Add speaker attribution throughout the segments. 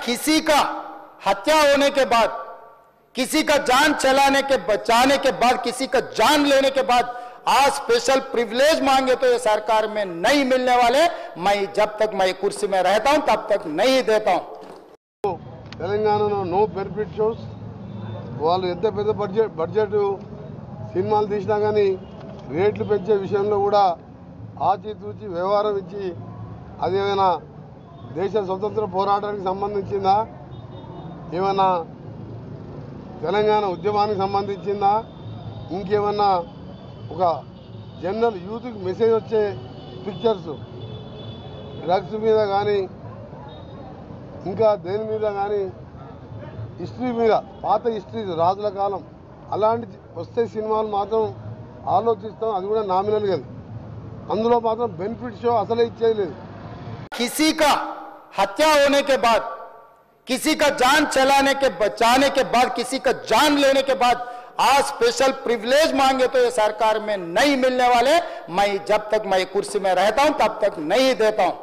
Speaker 1: किसी का हत्या होने के बाद, किसी का जान चलाने के बचाने के बाद, किसी का जान लेने के बाद आज स्पेशल प्रिविलेज मांगे तो ये सरकार में नहीं मिलने वाले। मैं जब तक मैं कुर्सी में रहता हूं तब तक नहीं देता हूं।
Speaker 2: తెలంగాణలో నో బెనిఫిట్ షోస్ వాళ్ళు ఎంత పెద్ద బడ్జెట్ సినిమాలు తీసినా కానీ రేట్లు పెంచే విషయంలో కూడా ఆచితూచి వ్యవహారం ఇచ్చి అదేమైనా దేశ స్వతంత్ర పోరాటానికి సంబంధించిందా, ఏమైనా తెలంగాణ ఉద్యమానికి సంబంధించిందా, ఇంకేమన్నా ఒక జనరల్ యూత్కి మెసేజ్ వచ్చే పిక్చర్స్ డ్రగ్స్ మీద కానీ ఇంకా దేని మీద కానీ హిస్టరీ మీద పాత హిస్టరీ రాజుల కాలం అలాంటి వస్తే సినిమాలు మాత్రం ఆలోచిస్తాం, అది కూడా నామినల్ గా, అందులో మాత్రం బెనిఫిట్ షో అసలే ఇచ్చేది లేదు।
Speaker 1: किसी का हत्या होने के बाद, किसी का जान चलाने के बचाने के बाद, किसी का जान लेने के बाद आज स्पेशल प्रिविलेज मांगे तो ये सरकार में नहीं मिलने वाले। मैं जब तक मैं कुर्सी में रहता हूं तब तक नहीं देता हूं।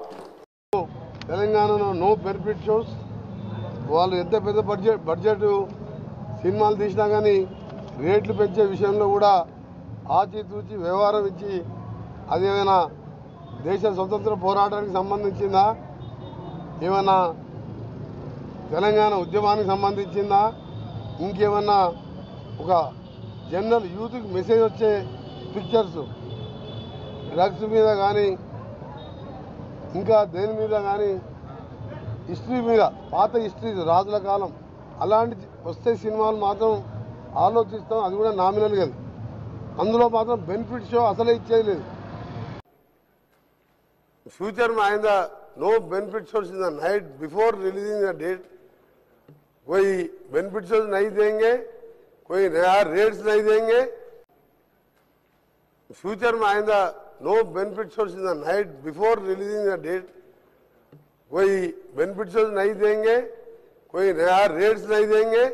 Speaker 2: తెలంగాణలో నో బెనిఫిట్ షోస్ వాళ్ళు ఎంత పెద్ద బడ్జెట్ సినిమాలు తీసినా కానీ రేట్లు పెంచే విషయంలో కూడా ఆచితూచి వ్యవహారం ఇచ్చి అదేమైనా దేశ స్వతంత్ర పోరాటానికి సంబంధించిందా, ఏమైనా తెలంగాణ ఉద్యమానికి సంబంధించిందా, ఇంకేమన్నా ఒక జనరల్ యూత్కి మెసేజ్ వచ్చే పిక్చర్స్ డ్రగ్స్ మీద కానీ ఇంకా దేని మీద కానీ హిస్టరీ మీద పాత హిస్టరీ రాజుల కాలం అలాంటి వస్తే సినిమాలు మాత్రం ఆలోచిస్తాం, అది కూడా నామినల్ గా, అందులో మాత్రం బెనిఫిట్ షో అసలే ఇచ్చేది లేదు। फ्यूचर में आइंदा no benefit shows in the night before releasing the date, कोई बेनिफिट शोज नहीं देंगे, कोई नया रेट्स नहीं देंगे। फ्यूचर में आइंदा no benefit shows in the night before releasing the date, कोई बेनिफिट शोज नहीं देंगे, कोई नया रेट्स नहीं देंगे।